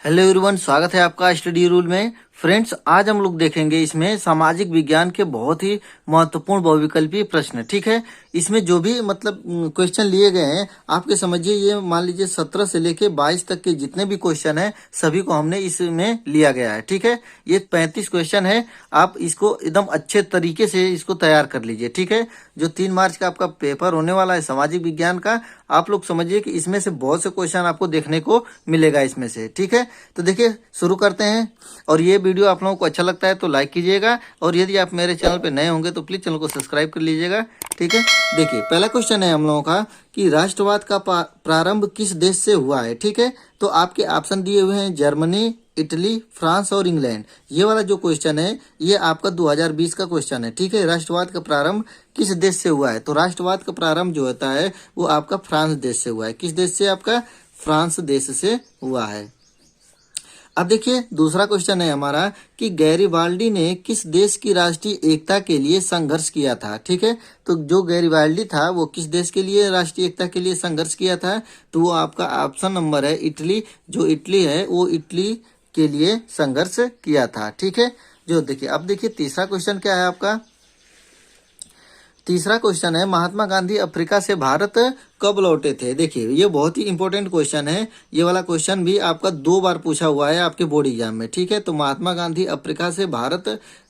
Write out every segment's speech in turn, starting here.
Hello everyone, स्वागत है आपका स्टडी रूल में। फ्रेंड्स, आज हम लोग देखेंगे इसमें सामाजिक विज्ञान के बहुत ही महत्वपूर्ण बहुविकल्पीय प्रश्न। ठीक है, इसमें जो भी मतलब क्वेश्चन लिए गए हैं, आपके समझिए ये मान लीजिए 17 से लेके 22 तक के जितने भी क्वेश्चन हैं सभी को हमने इसमें लिया गया है। ठीक है, ये 35 क्वेश्चन है। आप इसको एकदम अच्छे तरीके से इसको तैयार कर लीजिए। ठीक है, जो 3 मार्च का आपका पेपर होने वाला है सामाजिक विज्ञान का, आप लोग समझिए कि इसमें से बहुत से क्वेश्चन आपको देखने को मिलेगा इसमें से। ठीक है, तो देखिए शुरू करते हैं। और ये वीडियो आप लोगों को अच्छा लगता है तो लाइक कीजिएगा, और यदि आप मेरे चैनल पे नए होंगे तो प्लीज चैनल को सब्सक्राइब कर लीजिएगा। ठीक है, देखिए पहला क्वेश्चन है हम लोगों का कि राष्ट्रवाद का प्रारंभ किस देश से हुआ है। ठीक है, तो आपके ऑप्शन दिए हुए हैं जर्मनी, इटली, फ्रांस और इंग्लैंड। ये वाला जो क्वेश्चन है ये आपका 2020 का क्वेश्चन है। ठीक है, राष्ट्रवाद का प्रारंभ किस देश से हुआ है, तो राष्ट्रवाद का प्रारंभ जो होता है वो आपका फ्रांस देश से हुआ है। किस देश से? आपका फ्रांस देश से हुआ है। अब देखिए दूसरा क्वेश्चन है हमारा कि गैरिबाल्डी ने किस देश की राष्ट्रीय एकता के लिए संघर्ष किया था। ठीक है, तो जो गैरिबाल्डी था वो किस देश के लिए राष्ट्रीय एकता के लिए संघर्ष किया था, तो वो आपका ऑप्शन नंबर है इटली। जो इटली है वो इटली के लिए संघर्ष किया था। ठीक है, जो देखिए अब देखिए तीसरा क्वेश्चन क्या है आपका। तीसरा क्वेश्चन है महात्मा गांधी अफ्रीका से भारत कब लौटे थे। देखिए ये बहुत ही इंपॉर्टेंट क्वेश्चन है। ये वाला क्वेश्चन भी आपका 2 बार पूछा हुआ है आपके बोर्ड एग्जाम में। ठीक है, तो महात्मा गांधी अफ्रीका से भारत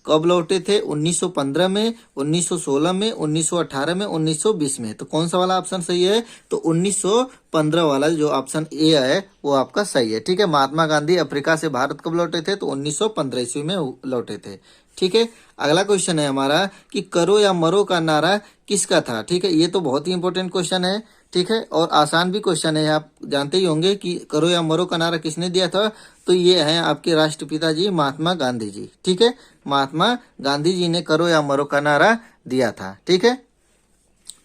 कब लौटे थे? 1915 में, 1916 में, 1918 में, 1920 में। तो कौन सा वाला ऑप्शन सही है? तो 1915 वाला जो ऑप्शन ए है वो आपका सही है। ठीक है, महात्मा गांधी अफ्रीका से भारत कब लौटे थे? तो 1915 ईस्वी में लौटे थे। ठीक है, अगला क्वेश्चन है हमारा कि करो या मरो का नारा किसका था। ठीक है, ये तो बहुत ही इंपॉर्टेंट क्वेश्चन है। ठीक है, और आसान भी क्वेश्चन है, आप जानते ही होंगे कि करो या मरो का नारा किसने दिया था। तो ये है आपके राष्ट्रपिता जी महात्मा गांधी जी। ठीक है, महात्मा गांधी जी ने करो या मरो का नारा दिया था। ठीक है,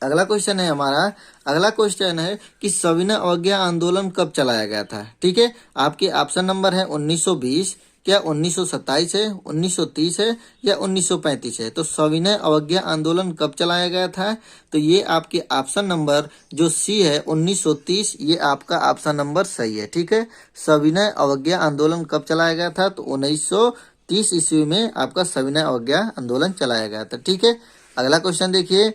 अगला क्वेश्चन है हमारा। अगला क्वेश्चन है कि सविनय अवज्ञा आंदोलन कब चलाया गया था। ठीक है, आपके ऑप्शन नंबर है 1920, क्या 1927 है, 1930 है या 1935 है। तो सविनय अवज्ञा आंदोलन कब चलाया गया था? तो ये आपके ऑप्शन नंबर जो सी है 1930, ये आपका ऑप्शन नंबर सही है। ठीक है, सविनय अवज्ञा आंदोलन कब चलाया गया था? तो 1930 ईस्वी में आपका सविनय अवज्ञा आंदोलन चलाया गया था। ठीक है, अगला क्वेश्चन देखिए।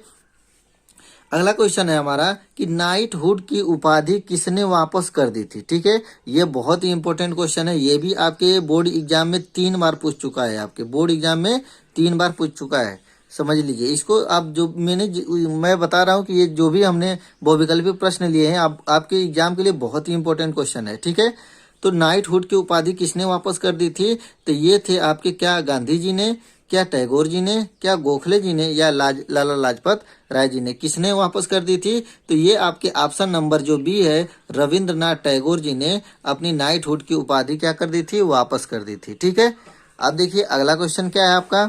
अगला क्वेश्चन है हमारा कि नाइटहुड की उपाधि किसने वापस कर दी थी। ठीक है, ये बहुत ही इंपॉर्टेंट क्वेश्चन है। ये भी आपके बोर्ड एग्जाम में 3 बार पूछ चुका है। आपके बोर्ड एग्जाम में 3 बार पूछ चुका है, समझ लीजिए इसको। आप जो मैं बता रहा हूँ कि ये जो भी हमने बहुविकल्पीय प्रश्न लिए हैं आपके एग्जाम के लिए बहुत ही इंपॉर्टेंट क्वेश्चन है। ठीक है, तो नाइटहुड की उपाधि किसने वापस कर दी थी? तो ये थे आपके क्या गांधी जी ने, क्या टैगोर जी ने, क्या गोखले जी ने या लाला लाजपत राय जी ने, किसने वापस कर दी थी? तो ये आपके ऑप्शन नंबर जो बी है रविंद्रनाथ टैगोर जी ने अपनी नाइटहुड की उपाधि क्या कर दी थी? वापस कर दी थी। ठीक है, अब देखिए अगला क्वेश्चन क्या है आपका।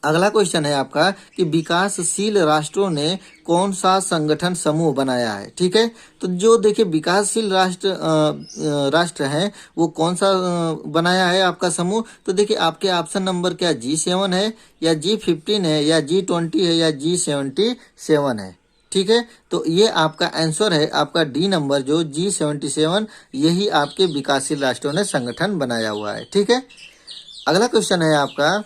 अगला क्वेश्चन है आपका कि विकासशील राष्ट्रों ने कौन सा संगठन समूह बनाया है। ठीक है, तो जो देखिए विकासशील राष्ट्र हैं वो कौन सा बनाया है आपका समूह। तो देखिए आपके ऑप्शन नंबर क्या G7 है या G15 है या G20 है या G77 है। ठीक है, तो ये आपका आंसर है आपका डी नंबर जो G77, यही आपके विकासशील राष्ट्रों ने संगठन बनाया हुआ है। ठीक है, अगला क्वेश्चन है आपका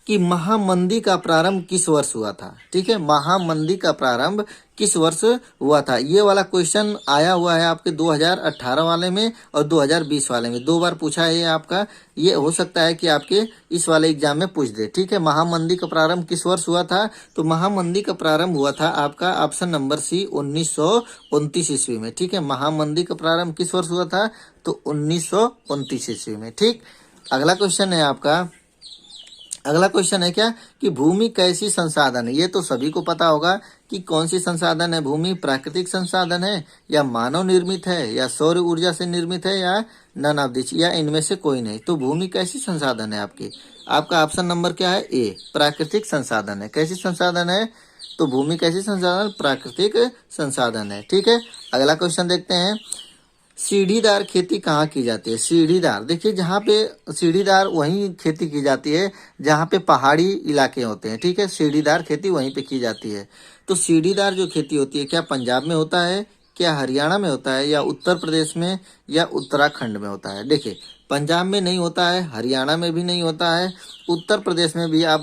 कि महामंदी का प्रारंभ किस वर्ष हुआ था। ठीक है, महामंदी का प्रारंभ किस वर्ष हुआ था। ये वाला क्वेश्चन आया हुआ है आपके 2018 वाले में और 2020 वाले में, 2 बार पूछा है ये आपका। ये हो सकता है कि आपके इस वाले एग्जाम में पूछ दे। ठीक है, महामंदी का प्रारंभ किस वर्ष हुआ था? तो महामंदी का प्रारंभ हुआ था आपका ऑप्शन नंबर सी 1929 ईस्वी में। ठीक है, महामंदी का प्रारंभ किस वर्ष हुआ था? तो 1929 ईस्वी में। ठीक, अगला क्वेश्चन है आपका। अगला क्वेश्चन है क्या कि भूमि कैसी संसाधन है। ये तो सभी को पता होगा कि कौन सी संसाधन है भूमि। प्राकृतिक संसाधन है या मानव निर्मित है या सौर ऊर्जा से निर्मित है या नन ऑफ दिस, या इनमें से कोई नहीं। तो भूमि कैसी संसाधन है आपकी? आपका ऑप्शन नंबर क्या है? ए, प्राकृतिक संसाधन है। कैसी संसाधन है? तो भूमि कैसी संसाधन? प्राकृतिक संसाधन है। ठीक है, अगला क्वेश्चन देखते हैं। सीढ़ीदार खेती कहाँ की जाती है? सीढ़ीदार, देखिए जहाँ पे सीढ़ीदार वहीं खेती की जाती है जहाँ पे पहाड़ी इलाके होते हैं। ठीक है, सीढ़ीदार खेती वहीं पे की जाती है। तो सीढ़ीदार जो खेती होती है क्या पंजाब में होता है, क्या हरियाणा में होता है या उत्तर प्रदेश में या उत्तराखंड में होता है? देखिए, पंजाब में नहीं होता है, हरियाणा में भी नहीं होता है, उत्तर प्रदेश में भी आप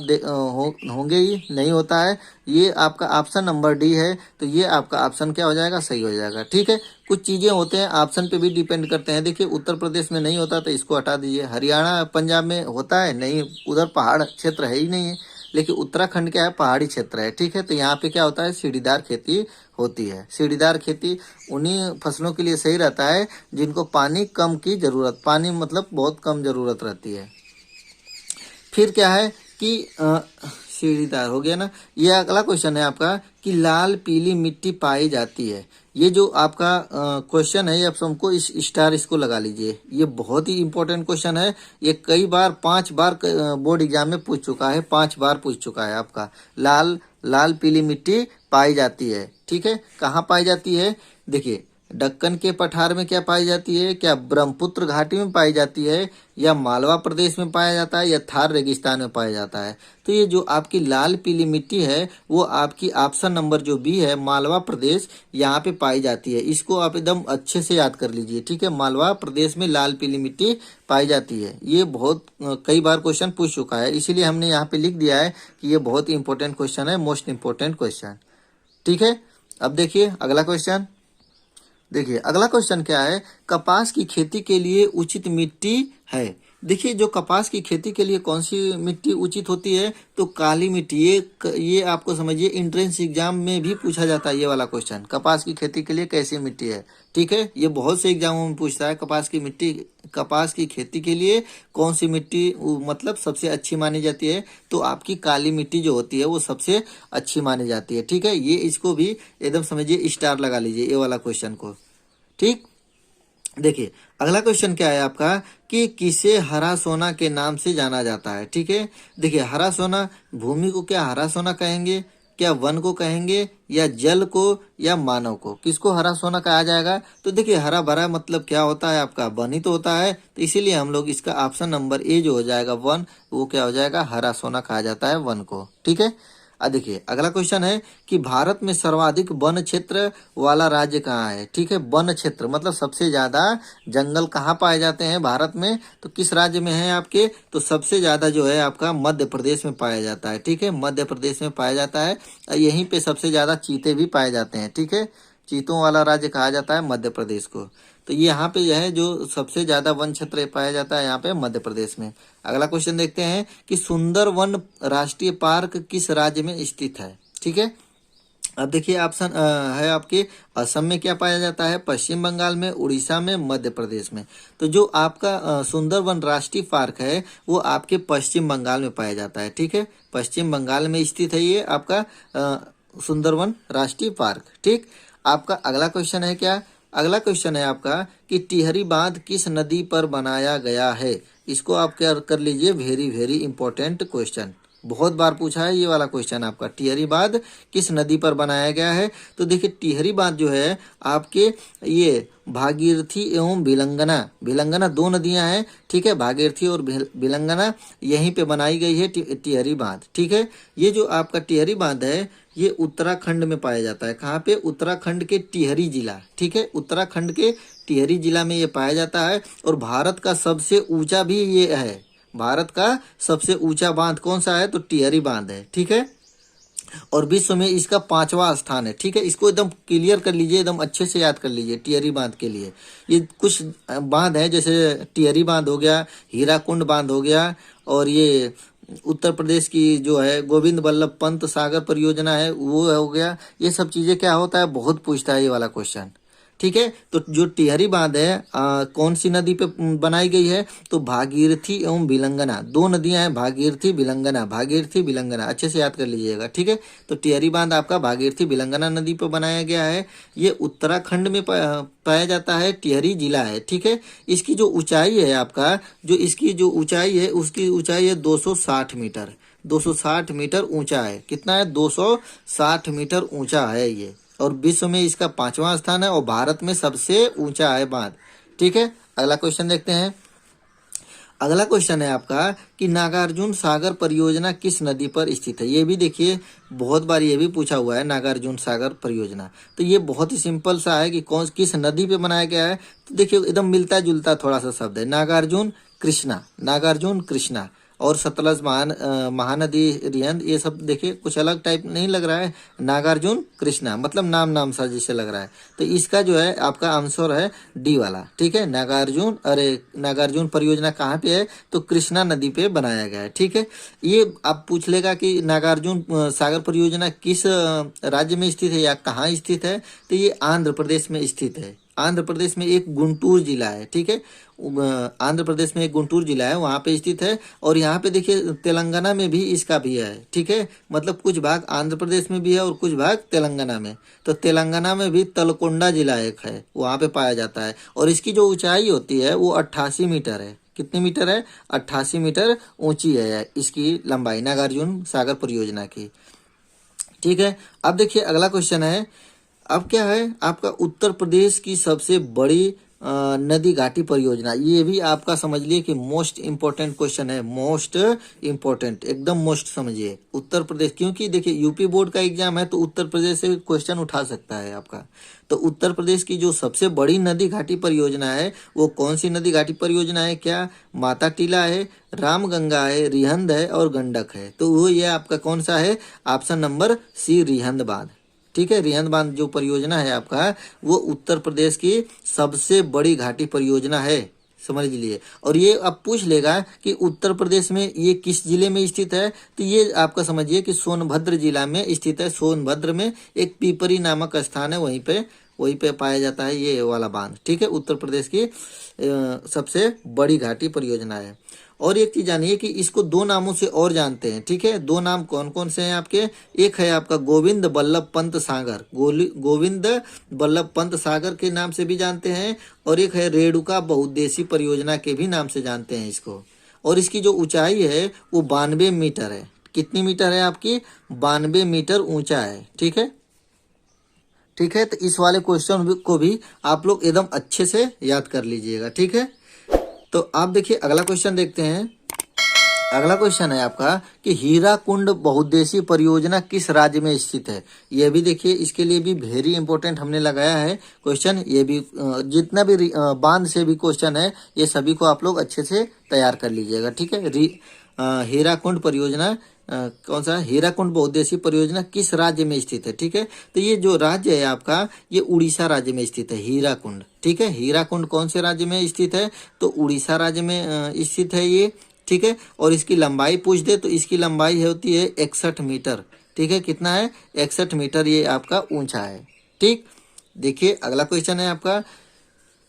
होंगे ही नहीं होता है। ये आपका ऑप्शन नंबर डी है, तो ये आपका ऑप्शन क्या हो जाएगा? सही हो जाएगा। ठीक है, कुछ चीज़ें होते हैं ऑप्शन पे भी डिपेंड करते हैं। देखिए, उत्तर प्रदेश में नहीं होता तो इसको हटा दीजिए। हरियाणा पंजाब में होता है नहीं, उधर पहाड़ क्षेत्र है ही नहीं है। लेकिन उत्तराखंड क्या है? पहाड़ी क्षेत्र है। ठीक है, तो यहाँ पे क्या होता है? सीढ़ीदार खेती होती है। सीढ़ीदार खेती उन्हीं फसलों के लिए सही रहता है जिनको पानी कम की जरूरत, पानी मतलब बहुत कम जरूरत रहती है। फिर क्या है कि सीढ़ीदार हो गया ना। ये अगला क्वेश्चन है आपका कि लाल पीली मिट्टी पाई जाती है। ये जो आपका क्वेश्चन है, ये आप सबको इस स्टार इसको लगा लीजिए। ये बहुत ही इंपॉर्टेंट क्वेश्चन है। ये कई बार 5 बार बोर्ड एग्जाम में पूछ चुका है, 5 बार पूछ चुका है आपका। लाल लाल पीली मिट्टी पाई जाती है। ठीक है, कहाँ पाई जाती है? देखिए, दक्कन के पठार में क्या पाई जाती है? क्या ब्रह्मपुत्र घाटी में पाई जाती है, या मालवा प्रदेश में पाया जाता है, या थार रेगिस्तान में पाया जाता है? तो ये जो आपकी लाल पीली मिट्टी है वो आपकी ऑप्शन नंबर जो बी है, मालवा प्रदेश, यहाँ पे पाई जाती है। इसको आप एकदम अच्छे से याद कर लीजिए। ठीक है, मालवा प्रदेश में लाल पीली मिट्टी पाई जाती है। ये बहुत कई बार क्वेश्चन पूछ चुका है, इसीलिए हमने यहाँ पे लिख दिया है कि ये बहुत ही इंपॉर्टेंट क्वेश्चन है, मोस्ट इंपॉर्टेंट क्वेश्चन। ठीक है, अब देखिए अगला क्वेश्चन। देखिए अगला क्वेश्चन क्या है? कपास की खेती के लिए उचित मिट्टी है। देखिए, जो कपास की खेती के लिए कौन सी मिट्टी उचित होती है? तो काली मिट्टी। ये आपको समझिए, एंट्रेंस एग्जाम में भी पूछा जाता है ये वाला क्वेश्चन। कपास की खेती के लिए कैसी मिट्टी है? ठीक है, ये बहुत से एग्जामों में पूछता है। कपास की खेती के लिए कौन सी मिट्टी मतलब सबसे अच्छी मानी जाती है? तो आपकी काली मिट्टी जो होती है वो सबसे अच्छी मानी जाती है। ठीक है, ये इसको भी एकदम समझिए स्टार लगा लीजिए ये वाला क्वेश्चन को। ठीक, देखिए अगला क्वेश्चन क्या है आपका कि किसे हरा सोना के नाम से जाना जाता है? ठीक है, देखिए हरा सोना, भूमि को क्या हरा सोना कहेंगे, क्या वन को कहेंगे, या जल को, या मानव को? किसको हरा सोना कहा जाएगा? तो देखिए, हरा भरा मतलब क्या होता है आपका? वन ही तो होता है। तो इसीलिए हम लोग इसका ऑप्शन नंबर ए जो हो जाएगा वन, वो क्या हो जाएगा? हरा सोना कहा जाता है वन को। ठीक है, देखिए अगला क्वेश्चन है कि भारत में सर्वाधिक वन क्षेत्र वाला राज्य कहाँ है? ठीक है, वन क्षेत्र मतलब सबसे ज्यादा जंगल कहाँ पाए जाते हैं भारत में? तो किस राज्य में है आपके? तो सबसे ज्यादा जो है आपका मध्य प्रदेश में पाया जाता है। ठीक है, मध्य प्रदेश में पाया जाता है। यहीं पे सबसे ज्यादा चीते भी पाए जाते हैं। ठीक है, चीतों वाला राज्य कहा जाता है मध्य प्रदेश को। तो ये यहाँ पे यह है जो सबसे ज्यादा वन क्षेत्र पाया जाता है यहाँ पे मध्य प्रदेश में। अगला क्वेश्चन देखते हैं कि सुंदरवन राष्ट्रीय पार्क किस राज्य में स्थित है? ठीक है, अब देखिए ऑप्शन है आपके असम में क्या पाया जाता है, पश्चिम बंगाल में, उड़ीसा में, मध्य प्रदेश में। तो जो आपका सुंदरवन राष्ट्रीय पार्क है वो आपके पश्चिम बंगाल में पाया जाता है। ठीक है, पश्चिम बंगाल में स्थित है ये आपका सुंदरवन राष्ट्रीय पार्क। ठीक, आपका अगला क्वेश्चन है क्या? अगला क्वेश्चन है आपका कि टिहरी बांध किस नदी पर बनाया गया है? इसको आप क्या कर लीजिए, वेरी वेरी इंपॉर्टेंट क्वेश्चन, बहुत बार पूछा है ये वाला क्वेश्चन आपका। टिहरी बांध किस नदी पर बनाया गया है? तो देखिए टिहरी बांध जो है आपके ये भागीरथी एवं भिलंगना, भिलंगना दो नदियां हैं। ठीक है, भागीरथी और भिलंगना, यहीं पे बनाई गई है टिहरी बांध। ठीक है, ये जो आपका टिहरी बांध है ये उत्तराखंड में पाया जाता है। कहाँ पे? उत्तराखंड के टिहरी जिला। ठीक है, उत्तराखंड के टिहरी जिला में ये पाया जाता है। और भारत का सबसे ऊंचा भी ये है। भारत का सबसे ऊंचा बांध कौन सा है? तो टिहरी बांध है। ठीक है, और विश्व में इसका 5वां स्थान है। ठीक है, इसको एकदम क्लियर कर लीजिए, एकदम अच्छे से याद कर लीजिए। टिहरी बांध के लिए ये कुछ बांध है, जैसे टिहरी बांध हो गया, हीराकुंड बांध हो गया, और ये उत्तर प्रदेश की जो है गोविंद बल्लभ पंत सागर परियोजना है वो हो गया। ये सब चीजें क्या होता है, बहुत पूछता है ये वाला क्वेश्चन। ठीक है, तो जो टिहरी बांध है कौन सी नदी पे बनाई गई है? तो भागीरथी एवं भिलंगना, दो नदियां हैं, भागीरथी भिलंगना, भागीरथी भिलंगना, अच्छे से याद कर लीजिएगा। ठीक है, तो टिहरी बांध आपका भागीरथी भिलंगना नदी पे बनाया गया है। ये उत्तराखंड में पाया जाता है, टिहरी जिला है। ठीक है, इसकी जो ऊंचाई है आपका, जो इसकी जो ऊंचाई है उसकी ऊंचाई है 260 मीटर, 260 मीटर ऊंचा है। कितना है? 260 मीटर ऊंचा है ये, और विश्व में इसका 5वां स्थान है, और भारत में सबसे ऊंचा है बांध। ठीक है, अगला क्वेश्चन देखते हैं। अगला क्वेश्चन है आपका कि नागार्जुन सागर परियोजना किस नदी पर स्थित है। ये भी देखिए बहुत बार ये भी पूछा हुआ है, नागार्जुन सागर परियोजना। तो ये बहुत ही सिंपल सा है कि कौन किस नदी पे बनाया गया है। तो देखिए एकदम मिलता जुलता थोड़ा सा शब्द है, नागार्जुन कृष्णा, नागार्जुन कृष्णा। और सतलज महानदी रिहंद, ये सब देखिए कुछ अलग टाइप नहीं लग रहा है, नागार्जुन कृष्णा मतलब नाम नाम सा जिसे लग रहा है। तो इसका जो है आपका आंसर है डी वाला, ठीक है। नागार्जुन परियोजना कहाँ पे है, तो कृष्णा नदी पे बनाया गया है, ठीक है। ये आप पूछ लेगा कि नागार्जुन सागर परियोजना किस राज्य में स्थित है या कहाँ स्थित है, तो ये आंध्र प्रदेश में स्थित है। आंध्र प्रदेश में एक गुंटूर जिला है, ठीक है। आंध्र प्रदेश में एक गुंटूर जिला है, वहाँ पे स्थित है। और यहाँ पे देखिए तेलंगाना में भी इसका भी है, ठीक है। मतलब कुछ भाग आंध्र प्रदेश में भी है और कुछ भाग तेलंगाना में। तो तेलंगाना में भी तलकोंडा जिला एक है, वहाँ पे पाया जाता है। और इसकी जो ऊंचाई होती है वो 88 मीटर है। कितनी मीटर है, 88 मीटर ऊंची है इसकी लंबाई, नागार्जुन सागर परियोजना की, ठीक है। अब देखिए अगला क्वेश्चन है, अब क्या है आपका उत्तर प्रदेश की सबसे बड़ी नदी घाटी परियोजना। ये भी आपका समझ लिए कि मोस्ट इंपॉर्टेंट क्वेश्चन है, मोस्ट इंपॉर्टेंट, एकदम मोस्ट समझिए। उत्तर प्रदेश, क्योंकि देखिए यूपी बोर्ड का एग्जाम है तो उत्तर प्रदेश से क्वेश्चन उठा सकता है आपका। तो उत्तर प्रदेश की जो सबसे बड़ी नदी घाटी परियोजना है वो कौन सी नदी घाटी परियोजना है, क्या माता टीला है, रामगंगा है, रिहंद है और गंडक है। तो वो ये आपका कौन सा है, ऑप्शन नंबर सी, रिहंद बांध, ठीक है। रिहंद बांध जो परियोजना है आपका वो उत्तर प्रदेश की सबसे बड़ी घाटी परियोजना है, समझ लीजिए। और ये अब पूछ लेगा कि उत्तर प्रदेश में ये किस जिले में स्थित है, तो ये आपका समझिए कि सोनभद्र जिला में स्थित है। सोनभद्र में एक पीपरी नामक स्थान है, वहीं पे पाया जाता है ये वाला बांध, ठीक है। उत्तर प्रदेश की सबसे बड़ी घाटी परियोजना है। और एक चीज जानिए कि इसको दो नामों से और जानते हैं, ठीक है। दो नाम कौन कौन से हैं आपके, एक है आपका गोविंद बल्लभ पंत सागर, गोविंद बल्लभ पंत सागर के नाम से भी जानते हैं। और एक है रेणुका बहुउद्देशीय परियोजना के भी नाम से जानते हैं इसको। और इसकी जो ऊंचाई है वो 92 मीटर है। कितनी मीटर है आपकी, 92 मीटर ऊंचा है, ठीक है। ठीक है, तो इस वाले क्वेश्चन को भी आप लोग एकदम अच्छे से याद कर लीजिएगा, ठीक है। तो आप देखिए अगला क्वेश्चन देखते हैं। अगला क्वेश्चन है आपका कि हीराकुंड बहुउद्देशीय परियोजना किस राज्य में स्थित है। ये भी देखिए, इसके लिए भी वेरी इंपॉर्टेंट हमने लगाया है क्वेश्चन। ये भी जितना भी बांध से भी क्वेश्चन है ये सभी को आप लोग अच्छे से तैयार कर लीजिएगा, ठीक है। हीराकुंड परियोजना कौन सा, हीराकुंड बहुउद्देशीय परियोजना किस राज्य में स्थित है, ठीक है। तो ये जो राज्य है आपका ये उड़ीसा राज्य में स्थित है, हीराकुंड, ठीक है। हीराकुंड कौन से राज्य में स्थित है, तो उड़ीसा राज्य में स्थित है ये, ठीक है। और इसकी लंबाई पूछ दे तो इसकी लंबाई होती है 61 मीटर, ठीक है। कितना है, 61 मीटर ये आपका ऊंचा है, ठीक। देखिए अगला क्वेश्चन है आपका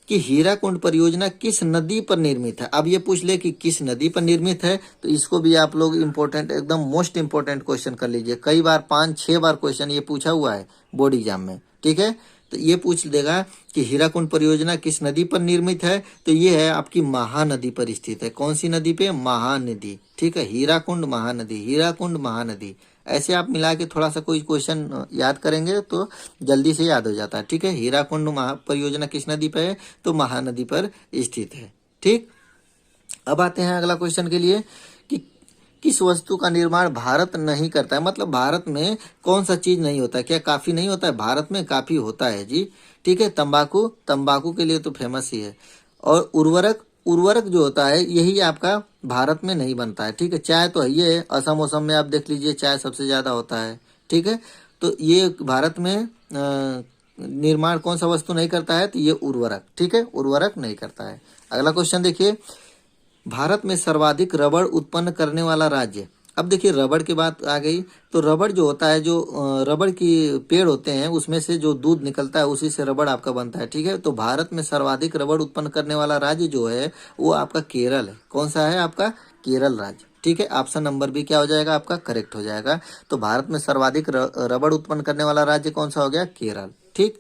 कि हीराकुंड परियोजना किस नदी पर निर्मित है। अब ये पूछ ले कि किस नदी पर निर्मित है, तो इसको भी आप लोग इम्पोर्टेंट, एकदम मोस्ट इम्पोर्टेंट क्वेश्चन कर लीजिए। कई बार 5-6 बार क्वेश्चन ये पूछा हुआ है बोर्ड एग्जाम में, ठीक है। तो ये पूछ देगा कि हीराकुंड परियोजना किस नदी पर निर्मित है, तो ये है आपकी महानदी पर स्थित है। कौन सी नदी पे, महानदी, ठीक है। हीराकुंड महानदी, हीराकुंड महानदी, ऐसे आप मिला के थोड़ा सा कोई क्वेश्चन याद करेंगे तो जल्दी से याद हो जाता है, ठीक है। हीराकुंड परियोजना किस नदी पर है, तो महानदी पर स्थित है, ठीक। अब आते हैं अगला क्वेश्चन के लिए कि किस वस्तु का निर्माण भारत नहीं करता है, मतलब भारत में कौन सा चीज नहीं होता है। क्या काफी नहीं होता है, भारत में काफी होता है जी, ठीक है। तंबाकू, तंबाकू के लिए तो फेमस ही है। और उर्वरक, उर्वरक जो होता है यही आपका भारत में नहीं बनता है, ठीक है। चाय तो है, ये असम असम में आप देख लीजिए चाय सबसे ज्यादा होता है, ठीक है। तो ये भारत में निर्माण कौन सा वस्तु नहीं करता है, तो ये उर्वरक, ठीक है, उर्वरक नहीं करता है। अगला क्वेश्चन देखिए, भारत में सर्वाधिक रबड़ उत्पन्न करने वाला राज्य। अब देखिए रबड़ की बात आ गई, तो रबड़ जो होता है, जो रबड़ की पेड़ होते हैं उसमें से जो दूध निकलता है उसी से रबड़ आपका बनता है, ठीक है। तो भारत में सर्वाधिक रबड़ उत्पन्न करने वाला राज्य जो है वो आपका केरल है। कौन सा है आपका, केरल राज्य, ठीक है। ऑप्शन नंबर बी क्या हो जाएगा आपका, करेक्ट हो जाएगा। तो भारत में सर्वाधिक रबड़ उत्पन्न करने वाला राज्य कौन सा हो गया, केरल, ठीक।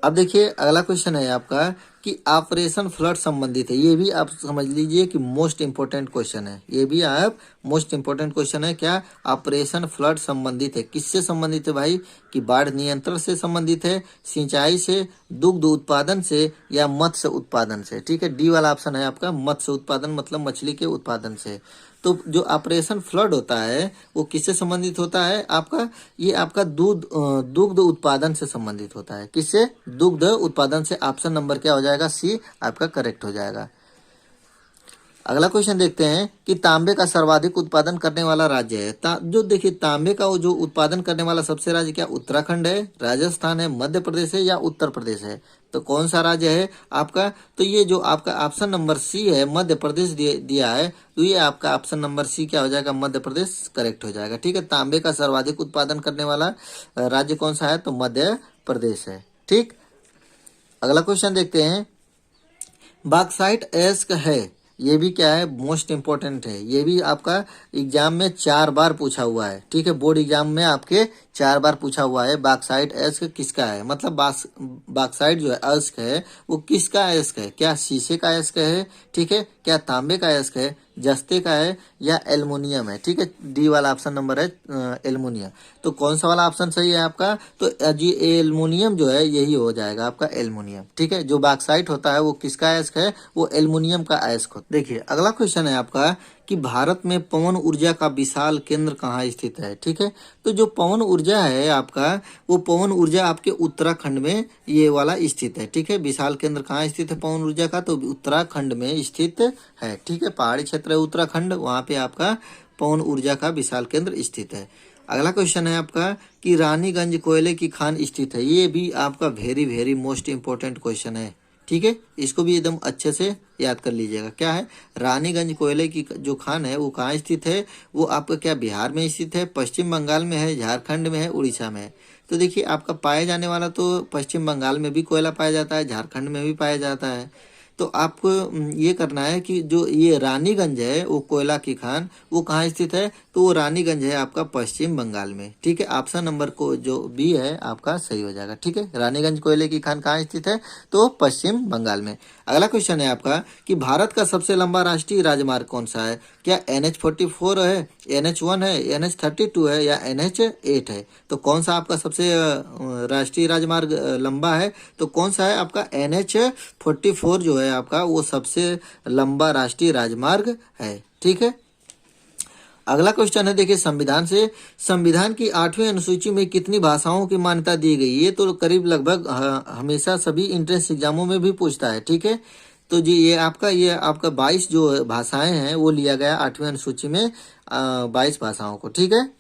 अब देखिए अगला क्वेश्चन है आपका कि ऑपरेशन फ्लड संबंधित है। ये भी आप समझ लीजिए कि मोस्ट इंपोर्टेंट क्वेश्चन है। ये भी आप मोस्ट इंपोर्टेंट क्वेश्चन है। क्या ऑपरेशन फ्लड संबंधित है? किससे संबंधित है भाई? कि बाढ़ नियंत्रण से संबंधित है, सिंचाई से, दुग्ध उत्पादन से, या मत्स्य उत्पादन से। ठीक है, डी वाला ऑप्शन है आपका मत्स्य उत्पादन, मतलब मछली के उत्पादन से। तो जो ऑपरेशन फ्लड होता है वो किससे संबंधित होता है आपका? ये आपका दुग्ध उत्पादन से संबंधित होता है। किससे? दुग्ध उत्पादन से। ऑप्शन नंबर क्या हो जाएगा? सी आपका करेक्ट हो जाएगा। अगला क्वेश्चन देखते हैं कि तांबे का सर्वाधिक उत्पादन करने वाला राज्य है। जो देखिए तांबे का वो जो उत्पादन करने वाला सबसे राज्य क्या? उत्तराखंड है, राजस्थान है, मध्य प्रदेश है, या उत्तर प्रदेश है? तो कौन सा राज्य है आपका? तो ये जो आपका ऑप्शन नंबर सी है मध्य प्रदेश दिया है, तो ये आपका ऑप्शन नंबर सी क्या हो जाएगा? मध्य प्रदेश करेक्ट हो जाएगा। ठीक है, तांबे का सर्वाधिक उत्पादन करने वाला राज्य कौन सा है? तो मध्य प्रदेश है। ठीक, अगला क्वेश्चन देखते हैं। बॉक्साइट एस्क है, ये भी क्या है? मोस्ट इंपॉर्टेंट है। ये भी आपका एग्जाम में 4 बार पूछा हुआ है। ठीक है, बोर्ड एग्जाम में आपके 4 बार पूछा हुआ है। बॉक्साइट एस्क किसका है? मतलब बॉक्साइट जो है एस्क है वो किसका एस्क है? क्या शीशे का एस्क है? ठीक है, क्या तांबे का एस्क है, जस्ते का है, या एल्युमिनियम है? ठीक है, डी वाला ऑप्शन नंबर है एल्युमिनियम। तो कौन सा वाला ऑप्शन सही है आपका? तो जी एल्युमिनियम जो है यही हो जाएगा आपका एल्युमिनियम। ठीक है, जो बॉक्साइट होता है वो किसका एस्क है? वो एल्युमिनियम का एस्क होता है। देखिए अगला क्वेश्चन है आपका कि भारत में पवन ऊर्जा का विशाल केंद्र कहाँ स्थित है? ठीक है, तो जो पवन ऊर्जा है आपका वो पवन ऊर्जा आपके उत्तराखंड में ये वाला स्थित है। ठीक है, विशाल केंद्र कहाँ स्थित है पवन ऊर्जा का? तो उत्तराखंड में स्थित है। ठीक है, पहाड़ी क्षेत्र है उत्तराखंड, वहाँ पे आपका पवन ऊर्जा का विशाल केंद्र स्थित है। अगला क्वेश्चन है आपका कि रानीगंज कोयले की खान स्थित है। ये भी आपका very very most important question है। ठीक है, इसको भी एकदम अच्छे से याद कर लीजिएगा। क्या है? रानीगंज कोयले की जो खान है वो कहाँ स्थित है? वो आपका क्या बिहार में स्थित है, पश्चिम बंगाल में है, झारखंड में है, उड़ीसा में है? तो देखिए आपका पाया जाने वाला तो पश्चिम बंगाल में भी कोयला पाया जाता है, झारखंड में भी पाया जाता है। तो आपको ये करना है कि जो ये रानीगंज है वो कोयला की खान वो कहाँ स्थित है? तो वो रानीगंज है आपका पश्चिम बंगाल में। ठीक है, ऑप्शन नंबर को जो बी है आपका सही हो जाएगा। ठीक है, रानीगंज कोयले की खान कहाँ स्थित है? तो पश्चिम बंगाल में। अगला क्वेश्चन है आपका कि भारत का सबसे लंबा राष्ट्रीय राजमार्ग कौन सा है? क्या NH-44 है, NH-1 है, NH-32 है, या NH-8 है? तो कौन सा आपका सबसे राष्ट्रीय राजमार्ग लंबा है? तो कौन सा है आपका? NH-44 जो है आपका वो सबसे लंबा राष्ट्रीय राजमार्ग है। ठीक है, अगला क्वेश्चन है देखिए संविधान से। संविधान की 8वीं अनुसूची में कितनी भाषाओं की मान्यता दी गई? ये तो करीब लगभग हमेशा सभी एंट्रेंस एग्जामों में भी पूछता है। ठीक है, तो जी ये आपका 22 जो भाषाएं हैं वो लिया गया 8वीं अनुसूची में 22 भाषाओं को। ठीक है,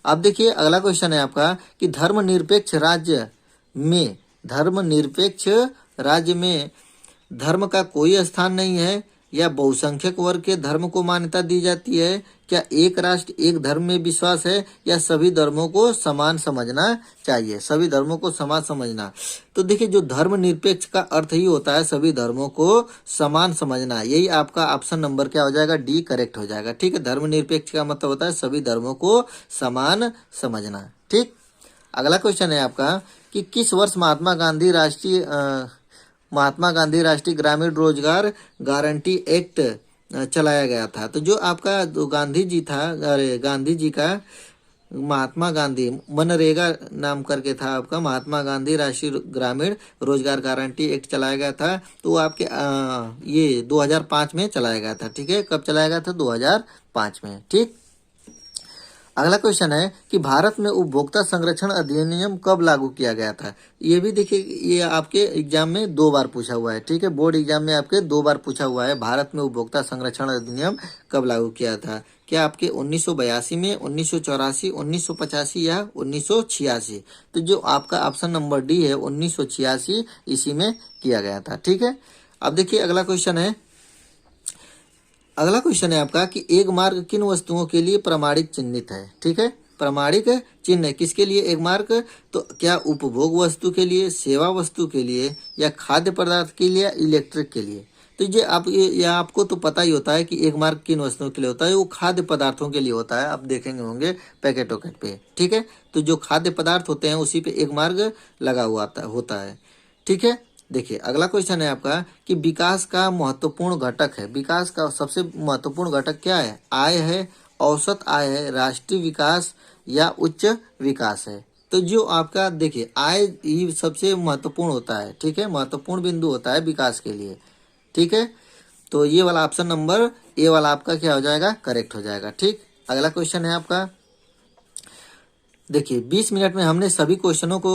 अब देखिए अगला क्वेश्चन है आपका कि धर्मनिरपेक्ष राज्य में धर्म का कोई स्थान नहीं है, या बहुसंख्यक वर्ग के धर्म को मान्यता दी जाती है? क्या एक राष्ट्र एक धर्म में विश्वास है, या सभी धर्मों को समान समझना चाहिए? सभी धर्मों को समान समझना। तो देखिए जो धर्मनिरपेक्ष का अर्थ ही होता है सभी धर्मों को समान समझना। यही आपका ऑप्शन नंबर क्या हो जाएगा? डी करेक्ट हो जाएगा। ठीक है, धर्मनिरपेक्ष का मतलब होता है सभी धर्मों को समान समझना। ठीक, अगला क्वेश्चन है आपका कि किस वर्ष महात्मा गांधी राष्ट्रीय ग्रामीण रोजगार गारंटी एक्ट चलाया गया था? तो जो आपका गांधी जी था, अरे गांधी जी का महात्मा गांधी मनरेगा नाम करके था आपका, महात्मा गांधी राष्ट्रीय ग्रामीण रोजगार गारंटी एक्ट चलाया गया था। तो वो आपके ये 2005 में चलाया गया था। ठीक है, कब चलाया गया था? 2005 में। ठीक, अगला क्वेश्चन है कि भारत में उपभोक्ता संरक्षण अधिनियम कब लागू किया गया था? ये भी देखिए ये आपके एग्जाम में 2 बार पूछा हुआ है। ठीक है, बोर्ड एग्जाम में आपके 2 बार पूछा हुआ है भारत में उपभोक्ता संरक्षण अधिनियम कब लागू किया था? क्या आपके 1982 में, 1984, 1985 या 1986? तो जो आपका ऑप्शन नंबर डी है 1986 इसी में किया गया था। ठीक है, अब देखिए अगला क्वेश्चन है आपका कि एक मार्क किन वस्तुओं के लिए प्रमाणिक चिन्हित है? ठीक है, प्रमाणिक चिन्ह किसके लिए एक मार्क? तो क्या उपभोग वस्तु के लिए, सेवा वस्तु के लिए, या खाद्य पदार्थ के लिए, या इलेक्ट्रिक के लिए? तो ये आपको तो पता ही होता है कि एक मार्क किन वस्तुओं के लिए होता है? वो खाद्य पदार्थों के लिए होता है। आप देखेंगे होंगे पैकेट वैकेट पे। ठीक है, तो जो खाद्य पदार्थ होते हैं उसी पे एक मार्क लगा हुआ होता है। ठीक है, देखिए अगला क्वेश्चन है आपका कि विकास का महत्वपूर्ण घटक है। विकास का सबसे महत्वपूर्ण घटक क्या है? आय है, औसत आय है, राष्ट्रीय विकास या उच्च विकास है। तो जो आपका देखिए आय ही सबसे महत्वपूर्ण होता है, ठीक है, महत्वपूर्ण बिंदु होता है विकास के लिए, ठीक है। तो ये वाला ऑप्शन नंबर ए वाला आपका क्या हो जाएगा? करेक्ट हो जाएगा, ठीक। अगला क्वेश्चन है आपका, देखिए 20 मिनट में हमने सभी क्वेश्चनों को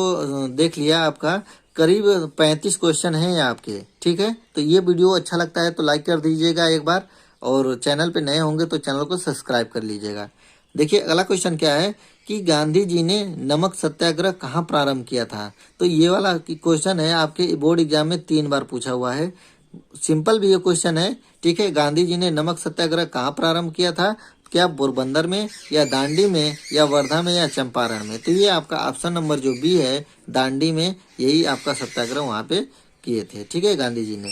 देख लिया। आपका करीब 35 क्वेश्चन हैं आपके, ठीक है। तो ये वीडियो अच्छा लगता है तो लाइक कर दीजिएगा एक बार, और चैनल पे नए होंगे तो चैनल को सब्सक्राइब कर लीजिएगा। देखिए अगला क्वेश्चन क्या है कि गांधी जी ने नमक सत्याग्रह कहाँ प्रारंभ किया था? तो ये वाला क्वेश्चन है आपके बोर्ड एग्जाम में 3 बार पूछा हुआ है। सिंपल भी ये क्वेश्चन है, ठीक है। गांधी जी ने नमक सत्याग्रह कहाँ प्रारंभ किया था? क्या पोरबंदर में, या दांडी में, या वर्धा में, या चंपारण में? तो ये आपका ऑप्शन नंबर जो बी है, दांडी में, यही आपका सत्याग्रह वहाँ पे किए थे, ठीक है, गांधी जी ने,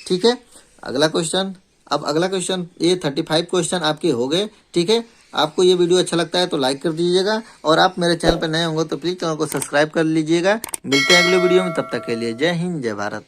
ठीक है। अगला क्वेश्चन, अब अगला क्वेश्चन, ये 35 क्वेश्चन आपके हो गए, ठीक है। आपको ये वीडियो अच्छा लगता है तो लाइक कर दीजिएगा, और आप मेरे चैनल पर नए होंगे तो प्लीज़ चैनल को सब्सक्राइब कर लीजिएगा। मिलते हैं अगले वीडियो में, तब तक के लिए जय हिंद, जय भारत।